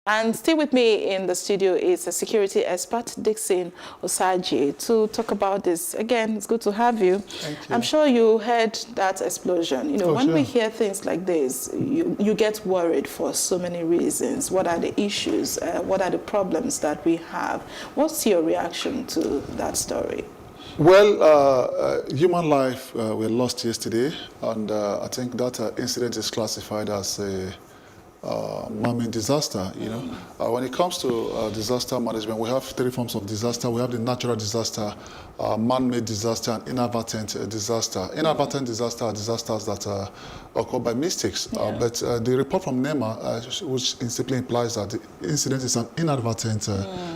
And still with me in the studio is a security expert, Dickson Osajie, to talk about this. Again, it's good to have you. Thank you. I'm sure you heard that explosion. You know, when sure. we hear things like this, you get worried for so many reasons. What are the issues? What are the problems that we have? What's your reaction to that story? Well, human life were lost yesterday, and I think that incident is classified as a man-made disaster. You know, when it comes to disaster management, we have three forms of disaster. We have the natural disaster, man-made disaster, and inadvertent disaster. Inadvertent disaster are disasters that occur by mistakes. But the report from NEMA, which simply implies that the incident is an inadvertent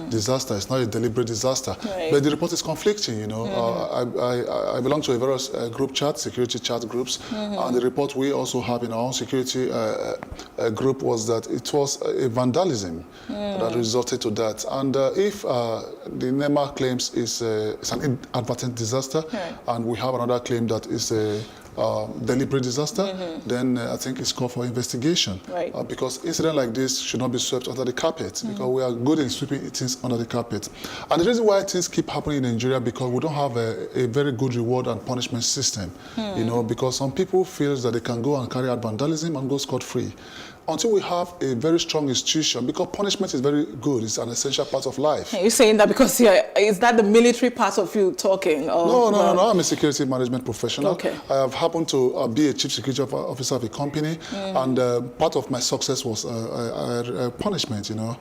disaster. It's not a deliberate disaster. Right. But the report is conflicting. You know, I belong to a various group chat, security chat groups, and the report we also have in our own security group was that it was a vandalism that resulted to that. And if the NEMA claims it's an inadvertent disaster, and we have another claim that is a deliberate disaster, then I think it's called for investigation. Right. Because incidents like this should not be swept under the carpet, because we are good in sweeping things under the carpet. And the reason why things keep happening in Nigeria, because we don't have a very good reward and punishment system. You know, because some people feel that they can go and carry out vandalism and go scot-free. Until we have a very strong institution, because punishment is very good, it's an essential part of life. Are you saying that because is that the military part of you talking? Or, No, I'm a security management professional. Okay. I have happened to be a chief security officer of a company, and part of my success was punishment, you know,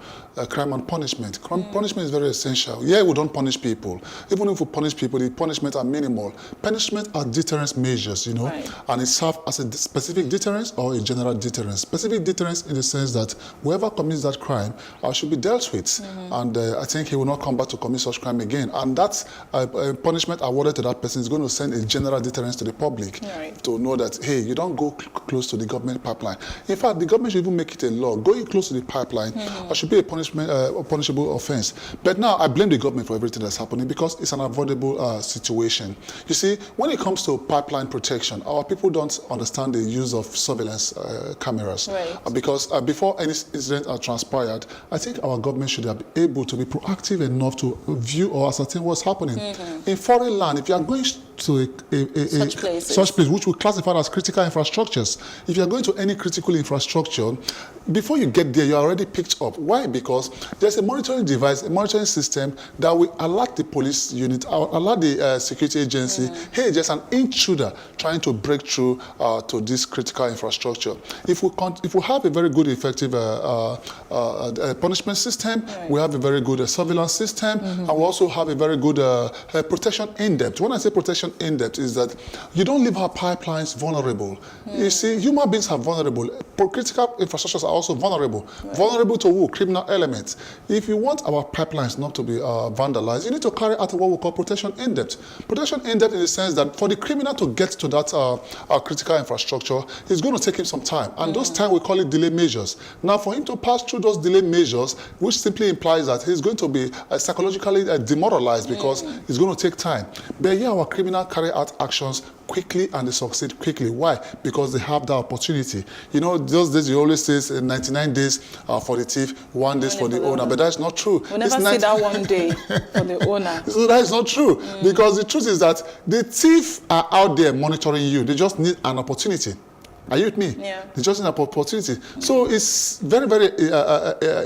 crime and punishment. Punishment is very essential. Yeah, we don't punish people. Even if we punish people, the punishments are minimal. Punishment are deterrence measures, you know, and it serves as a specific deterrence or a general deterrence. Specific deterrence in the sense that whoever commits that crime should be dealt with, and I think he will not come back to commit such crime again. And that punishment awarded to that person is going to send a general deterrence to the public to know that, hey, you don't go close to the government pipeline. In fact, the government should even make it a law. Going close to the pipeline should be a punishable offense. But now I blame the government for everything that's happening because it's an avoidable situation. You see, when it comes to pipeline protection, our people don't understand the use of surveillance cameras. Because before any incident transpired, I think our government should have been able to be proactive enough to view or ascertain what's happening. In foreign land, if you are going to such place which we classify as critical infrastructures, if you are going to any critical infrastructure, before you get there, you are already picked up. Why? Because there's a monitoring device, a monitoring system that will alert the police unit, alert the security agency, hey, there's an intruder trying to break through to this critical infrastructure. If we have a very good, effective punishment system, we have a very good surveillance system, and we also have a very good protection in-depth. When I say protection in-depth, is that you don't leave our pipelines vulnerable. You see, human beings are vulnerable. Critical infrastructures are also vulnerable. Vulnerable to who? Criminal elements. If you want our pipelines not to be vandalized, you need to carry out what we call protection in-depth. Protection in-depth in the sense that for the criminal to get to that critical infrastructure, it's going to take him some time. And those time we call it delay measures. Now, for him to pass through those delay measures, which simply implies that he's going to be psychologically demoralized because it's going to take time. But yeah, our criminal carry out actions quickly and they succeed quickly. Why? Because they have the opportunity. You know, those days you always say 99 days for the thief, 1 day for the owner, but that's not true. We never say that 1 day for the owner. So that is not true, because the truth is that the thieves are out there monitoring you. They just need an opportunity. Are you with me? Yeah. It's just an opportunity. So it's very, very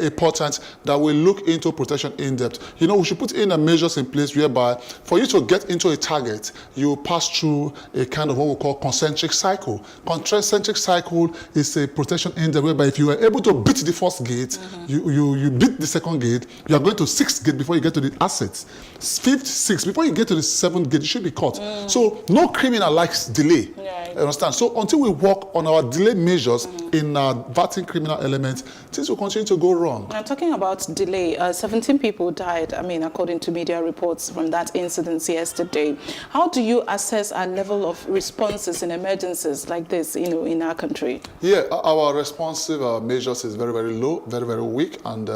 important that we look into protection in depth. You know, we should put in measures in place whereby for you to get into a target, you pass through a kind of what we call concentric cycle. Concentric cycle is a protection in depth whereby if you are able to beat the first gate, you beat the second gate, you are going to 6th gate before you get to the assets. 5th, 6th, before you get to the 7th gate, you should be caught. So no criminal likes delay. You understand? So until we work on our delay measures in vetting criminal elements, things will continue to go wrong. Now, talking about delay, 17 people died, I mean, according to media reports from that incident yesterday. How do you assess our level of responses in emergencies like this, you know, in our country? Yeah, our responsive measures is very, very low, very, very weak, and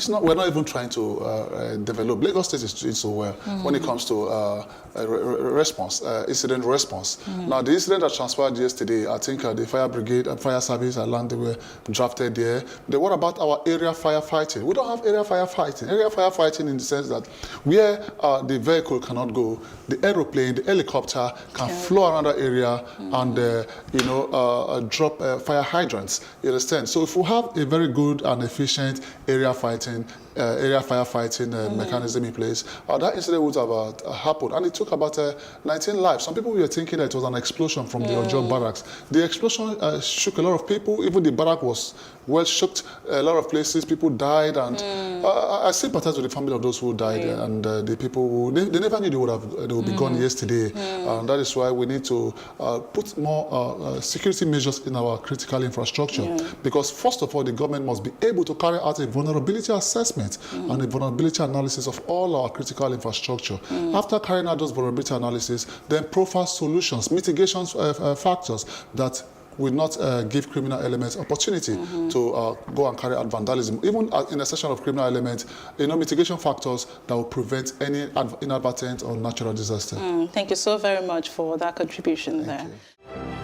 we're not even trying to develop. Lagos State is doing so well when it comes to response, incident response. Now, the incident that transpired yesterday, I think the fire brigade and fire service and they were drafted there. Then what about our area firefighting? We don't have area firefighting. Area firefighting in the sense that where the vehicle cannot go, the aeroplane, the helicopter can flow around that area and, drop fire hydrants. You understand? So if we have a very good and efficient area firefighting mechanism in place, that incident would have happened. And it took about 19 lives. Some people were thinking that it was an explosion from the Ojo barracks. The explosion shook a lot of people. Even the barrack was well shook. A lot of places, people died. And I sympathize with the family of those who died. And the people who, they never knew they would be gone yesterday. And that is why we need to put more security measures in our critical infrastructure. Because first of all, the government must be able to carry out a vulnerability assessment and a vulnerability analysis of all our critical infrastructure. After carrying out those vulnerability analysis, then profile solutions, mitigation factors that will not give criminal elements opportunity to go and carry out vandalism. Even in a section of criminal elements, mitigation factors that will prevent any inadvertent or natural disaster. Thank you so very much for that contribution there. Thank you.